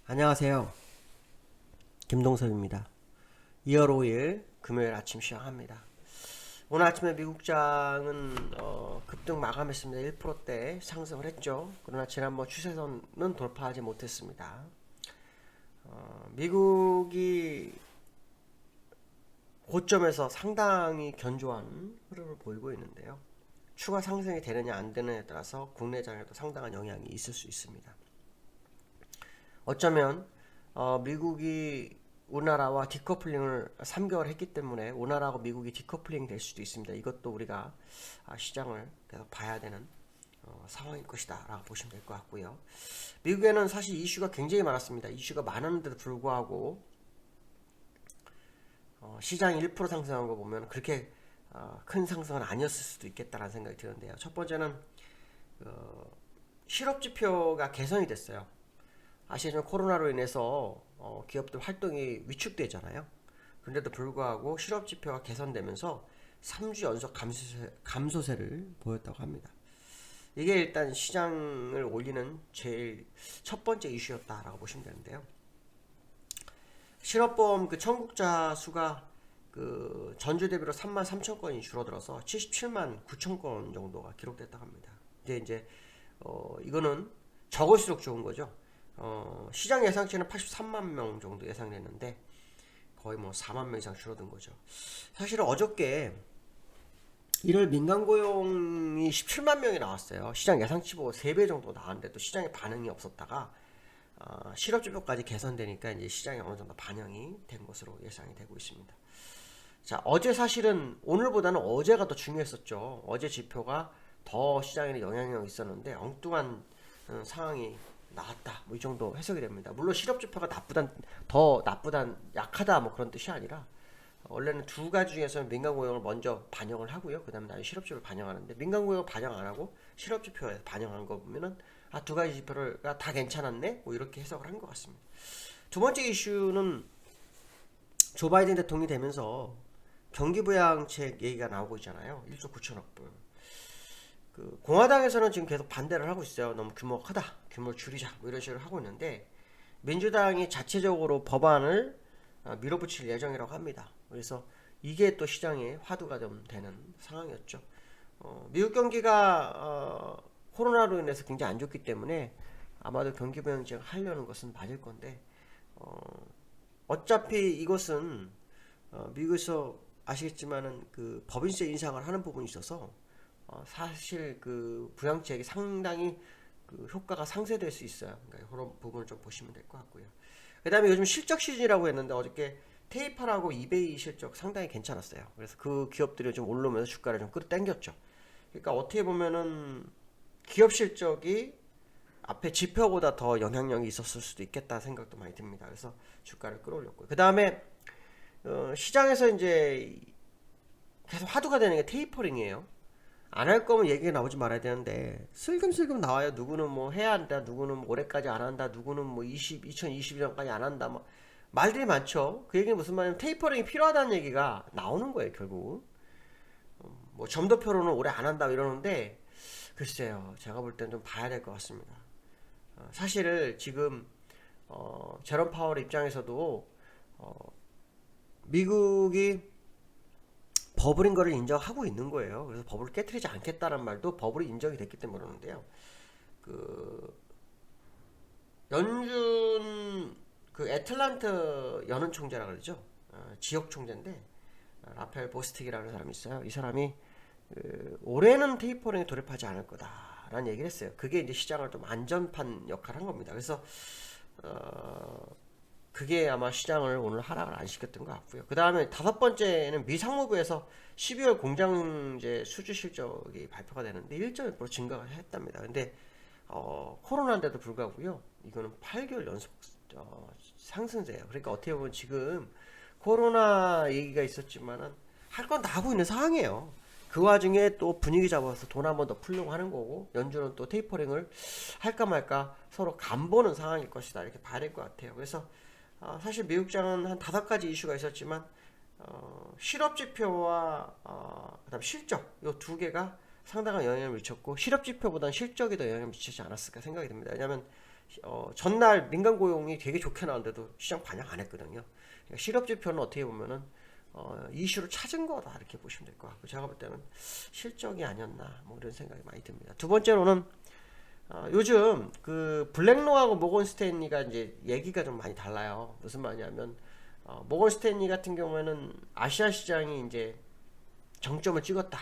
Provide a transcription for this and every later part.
안녕하세요. 김동섭입니다. 2월 5일 금요일 아침 시작합니다. 오늘 아침에 미국장은 급등 마감했습니다. 1%대 상승을 했죠. 그러나 지난번 추세선은 돌파하지 못했습니다. 미국이 고점에서 상당히 견조한 흐름을 보이고 있는데요. 추가 상승이 되느냐 안 되느냐에 따라서 국내장에도 상당한 영향이 있을 수 있습니다. 어쩌면 미국이 우리나라와 디커플링을 3개월 했기 때문에 우리나라하고 미국이 디커플링이 될 수도 있습니다. 이것도 우리가 시장을 계속 봐야 되는 상황일 것이다 라고 보시면 될 것 같고요. 미국에는 사실 이슈가 굉장히 많았습니다. 이슈가 많았는데도 불구하고 시장이 1% 상승한 거 보면 그렇게 큰 상승은 아니었을 수도 있겠다라는 생각이 드는데요. 첫 번째는 실업지표가 개선이 됐어요. 아시지만 코로나로 인해서 기업들 활동이 위축되잖아요. 그런데도 불구하고 실업지표가 개선되면서 3주 연속 감소세를 보였다고 합니다. 이게 일단 시장을 올리는 제일 첫 번째 이슈였다라고 보시면 되는데요. 실업보험 그 청구자 수가 그 전주 대비로 3만 3천 건이 줄어들어서 77만 9천 건 정도가 기록됐다고 합니다. 근데 이제 이거는 적을수록 좋은 거죠. 시장 예상치는 83만 명 정도 예상됐는데 거의 뭐 4만 명 이상 줄어든 거죠. 사실은 어저께 1월 민간 고용이 17만 명이 나왔어요. 시장 예상치보고 3배 정도 나왔는데 또 시장에 반응이 없었다가 실업지표까지 개선되니까 이제 시장에 어느 정도 반영이 된 것으로 예상이 되고 있습니다. 자, 어제 사실은 오늘보다는 어제가 더 중요했었죠. 어제 지표가 더 시장에는 영향력이 있었는데 엉뚱한 상황이 나왔다. 뭐 이 정도 해석이 됩니다. 물론 실업지표가 더 나쁘단, 약하다 뭐 그런 뜻이 아니라 원래는 두 가지 중에서는 민간고용을 먼저 반영을 하고요. 그 다음에 나중에 실업지표를 반영하는데 민간고용을 반영 안 하고 실업지표에 반영한 거 보면은 두 가지 지표를 다 괜찮았네. 뭐 이렇게 해석을 한 것 같습니다. 두 번째 이슈는 조 바이든 대통령이 되면서 경기부양책 얘기가 나오고 있잖아요. 1조 9천억 불. 그 공화당에서는 지금 계속 반대를 하고 있어요. 너무 규모가 크다. 규모를 줄이자. 뭐 이런 식으로 하고 있는데 민주당이 자체적으로 법안을 밀어붙일 예정이라고 합니다. 그래서 이게 또 시장에 화두가 좀 되는 상황이었죠. 미국 경기가 코로나로 인해서 굉장히 안 좋기 때문에 아마도 경기 부양책을 하려는 것은 맞을 건데 어차피 이것은 미국에서 아시겠지만은 그 법인세 인상을 하는 부분이 있어서 사실 그 부양책이 상당히 그 효과가 상쇄될 수 있어요. 그러니까 그런 부분을 좀 보시면 될 것 같고요. 그 다음에 요즘 실적 시즌이라고 했는데 어저께 테이팔하고 이베이 실적 상당히 괜찮았어요. 그래서 그 기업들이 좀 오르면서 주가를 좀 끌어당겼죠. 그러니까 어떻게 보면은 기업 실적이 앞에 지표보다 더 영향력이 있었을 수도 있겠다 생각도 많이 듭니다. 그래서 주가를 끌어올렸고요. 그 다음에 시장에서 이제 계속 화두가 되는 게 테이퍼링이에요. 안 할 거면 얘기가 나오지 말아야 되는데 슬금슬금 나와요. 누구는 뭐 해야 한다, 누구는 뭐 올해까지 안 한다, 누구는 뭐 2022년까지 안 한다, 뭐 말들이 많죠. 그 얘기는 무슨 말이냐면 테이퍼링이 필요하다는 얘기가 나오는 거예요, 결국. 뭐 점도표로는 올해 안 한다 이러는데 글쎄요, 제가 볼 때는 좀 봐야 될 것 같습니다. 사실 지금 제롬 파월 입장에서도 미국이 버블인 거를 인정하고 있는 거예요. 그래서 버블을 깨트리지 않겠다는 말도 버블이 인정이 됐기 때문에 그러는데요. 그 연준 그 애틀란트 연은 총재라 그러죠. 지역 총재인데 라펠 보스틱이라는 사람이 있어요. 이 사람이 올해는 테이퍼링에 돌입하지 않을 거다라는 얘기를 했어요. 그게 이제 시장을 좀 안전판 역할을 한 겁니다. 그래서 그게 아마 시장을 오늘 하락을 안 시켰던 것 같고요. 그 다음에 다섯 번째는 미 상무부에서 12월 공장제 수주 실적이 발표가 되는데 1.1% 증가가 했답니다. 근데 코로나인데도 불구하고요. 이거는 8개월 연속 상승세예요. 그러니까 어떻게 보면 지금 코로나 얘기가 있었지만은 할 건 다 하고 있는 상황이에요. 그 와중에 또 분위기 잡아서 돈 한 번 더 풀려고 하는 거고 연준은 또 테이퍼링을 할까 말까 서로 간보는 상황일 것이다 이렇게 봐야 될 것 같아요. 그래서 사실 미국장은 한 5가지 이슈가 있었지만 실업지표와 그다음 실적 이 두 개가 상당한 영향을 미쳤고 실업지표보다는 실적이 더 영향을 미치지 않았을까 생각이 듭니다. 왜냐하면 전날 민간 고용이 되게 좋게 나왔는데도 시장 반영 안 했거든요. 그러니까 실업 지표는 어떻게 보면은 이슈를 찾은 거다 이렇게 보시면 될 것 같고, 제가 볼 때는 실적이 아니었나 뭐 이런 생각이 많이 듭니다. 두 번째로는 요즘 그 블랙로하고 모건 스탠리가 이제 얘기가 좀 많이 달라요. 무슨 말이냐면 모건 스탠리 같은 경우에는 아시아 시장이 이제 정점을 찍었다.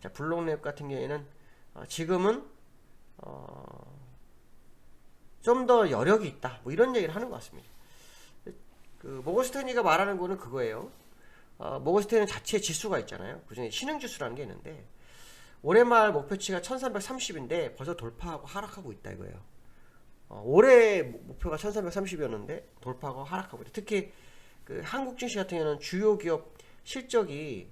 자, 블랙로 같은 경우에는 지금은 좀 더 여력이 있다. 뭐 이런 얘기를 하는 것 같습니다. 그 모건 스탠리가 말하는 거는 그거예요. 모건 스탠리 자체 지수가 있잖아요. 그중에 신흥지수라는 게 있는데 올해 말 목표치가 1330인데 벌써 돌파하고 하락하고 있다 이거예요. 올해 목표가 1330이었는데 돌파하고 하락하고 있다. 특히 그 한국 증시 같은 경우는 주요 기업 실적이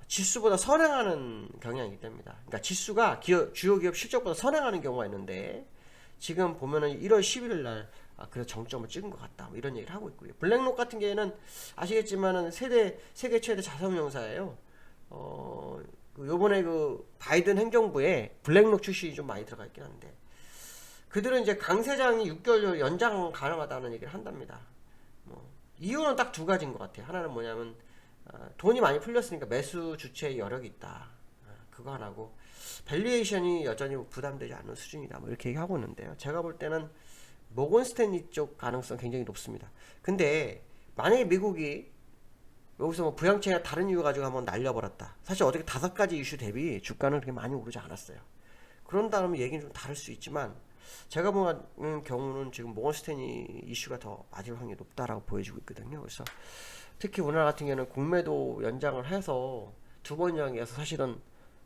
지수보다 선행하는 경향이 있답니다. 그러니까 지수가 주요 기업 실적보다 선행하는 경우가 있는데 지금 보면은 1월 11일 날 그래서 정점을 찍은 것 같다. 뭐 이런 얘기를 하고 있고요. 블랙록 같은 경우에는 아시겠지만은 세계 최대 자산운용사예요. 요번에 그 바이든 행정부에 블랙록 출신이 좀 많이 들어가 있긴 한데 그들은 이제 강 세장이 6개월 연장 가능하다는 얘기를 한답니다. 이유는 딱 두 가지인 것 같아요. 하나는 뭐냐면 돈이 많이 풀렸으니까 매수 주체의 여력이 있다. 그거 하나고 밸류에이션이 여전히 부담되지 않는 수준이다. 뭐 이렇게 얘기하고 있는데요. 제가 볼 때는 모건 스탠리 쪽 가능성 굉장히 높습니다. 근데 만약에 미국이 여기서 뭐 부양책이나 다른 이유 가지고 한번 날려버렸다. 사실 어저께 5가지 이슈 대비 주가는 그렇게 많이 오르지 않았어요. 그런다면 얘기는 좀 다를 수 있지만 제가 보는 경우는 지금 모건 스탠리 이슈가 더 맞을 확률이 높다라고 보여지고 있거든요. 그래서 특히 우리나라 같은 경우는 공매도 연장을 해서 두 번 연장해서 사실은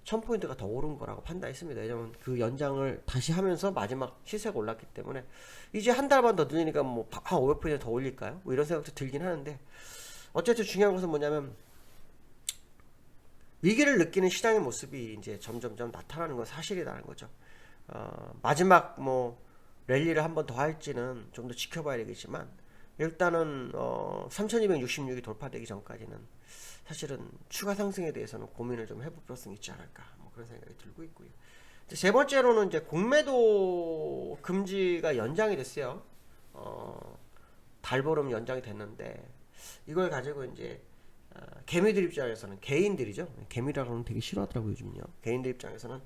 1000포인트가 더 오른 거라고 판단했습니다. 왜냐면 그 연장을 다시 하면서 마지막 시세가 올랐기 때문에 이제 한 달만 더 늘리니까 뭐 한 500포인트 더 올릴까요? 뭐 이런 생각도 들긴 하는데 어쨌든 중요한 것은 뭐냐면 위기를 느끼는 시장의 모습이 이제 점점점 나타나는 건 사실이라는 거죠. 마지막 뭐 랠리를 한 번 더 할지는 좀 더 지켜봐야 되겠지만 일단은 3266이 돌파되기 전까지는 사실은 추가 상승에 대해서는 고민을 좀 해볼 필요성이 있지 않을까 뭐 그런 생각이 들고 있고요. 세 번째로는 이제 공매도 금지가 연장이 됐어요. 달보름 연장이 됐는데 이걸 가지고 이제 개미들 입장에서는 개인들이죠. 개미라고 하면 되게 싫어하더라고요 요즘요. 개인들 입장에서는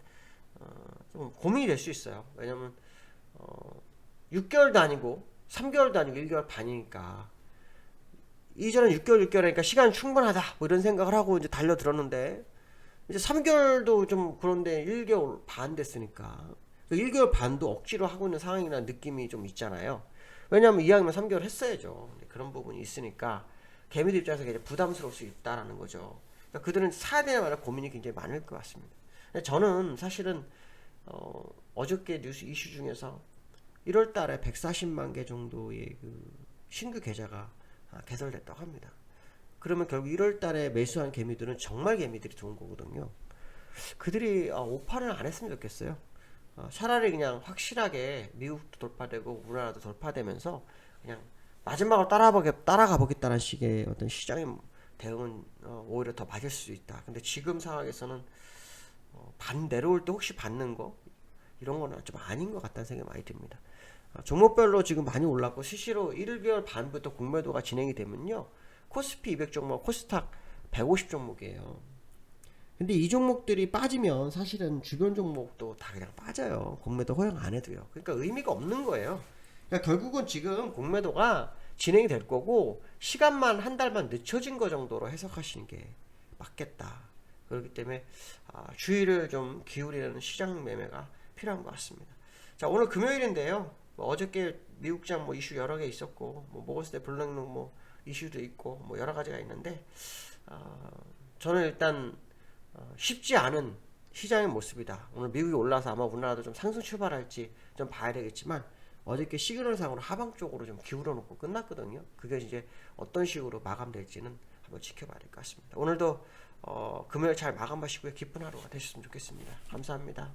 좀 고민이 될 수 있어요. 왜냐면 6개월도 아니고 3개월도 아니고 1개월 반이니까 이전엔 6개월 하니까 시간 충분하다 뭐 이런 생각을 하고 이제 달려들었는데 이제 3개월도 좀 그런데 1개월 반 됐으니까 1개월 반도 억지로 하고 있는 상황이라는 느낌이 좀 있잖아요. 왜냐하면 이왕이면 3개월 했어야죠. 그런 부분이 있으니까 개미들 입장에서 굉장히 부담스러울 수 있다라는 거죠. 그러니까 그들은 사야 되냐 말아 고민이 굉장히 많을 것 같습니다. 저는 사실은 어저께 뉴스 이슈 중에서 1월 달에 140만 개 정도의 그 신규 계좌가 개설됐다고 합니다. 그러면 결국 1월 달에 매수한 개미들은 정말 개미들이 들어온 거거든요. 그들이 오파를 안 했으면 좋겠어요. 차라리 그냥 확실하게 미국도 돌파되고 우리나라도 돌파되면서 그냥 마지막으로 따라가 보겠다는 식의 어떤 시장의 대응은 오히려 더 맞을 수 있다. 근데 지금 상황에서는 내려올 때 혹시 받는 거 이런 거는 좀 아닌 것 같다는 생각이 많이 듭니다. 종목별로 지금 많이 올랐고 실시로 1개월 반부터 공매도가 진행이 되면요 코스피 200 종목, 코스닥 150 종목이에요. 근데 이 종목들이 빠지면 사실은 주변 종목도 다 그냥 빠져요. 공매도 허용 안 해도요. 그러니까 의미가 없는 거예요. 그러니까 결국은 지금 공매도가 진행이 될 거고 시간만 한 달만 늦춰진 거 정도로 해석하시는 게 맞겠다. 그렇기 때문에 주의를 좀 기울이는 시장 매매가 필요한 것 같습니다. 자, 오늘 금요일인데요. 어저께 미국장 뭐 이슈 여러 개 있었고 뭐 모건스탠 블랙록 뭐 이슈도 있고 뭐 여러 가지가 있는데 저는 일단 쉽지 않은 시장의 모습이다. 오늘 미국이 올라서 아마 우리나라도 좀 상승 출발할지 좀 봐야 되겠지만 어저께 시그널상으로 하방 쪽으로 좀 기울어 놓고 끝났거든요. 그게 이제 어떤 식으로 마감될지는 한번 지켜봐야 될 것 같습니다. 오늘도 금요일 잘 마감하시고요. 기쁜 하루가 되셨으면 좋겠습니다. 감사합니다.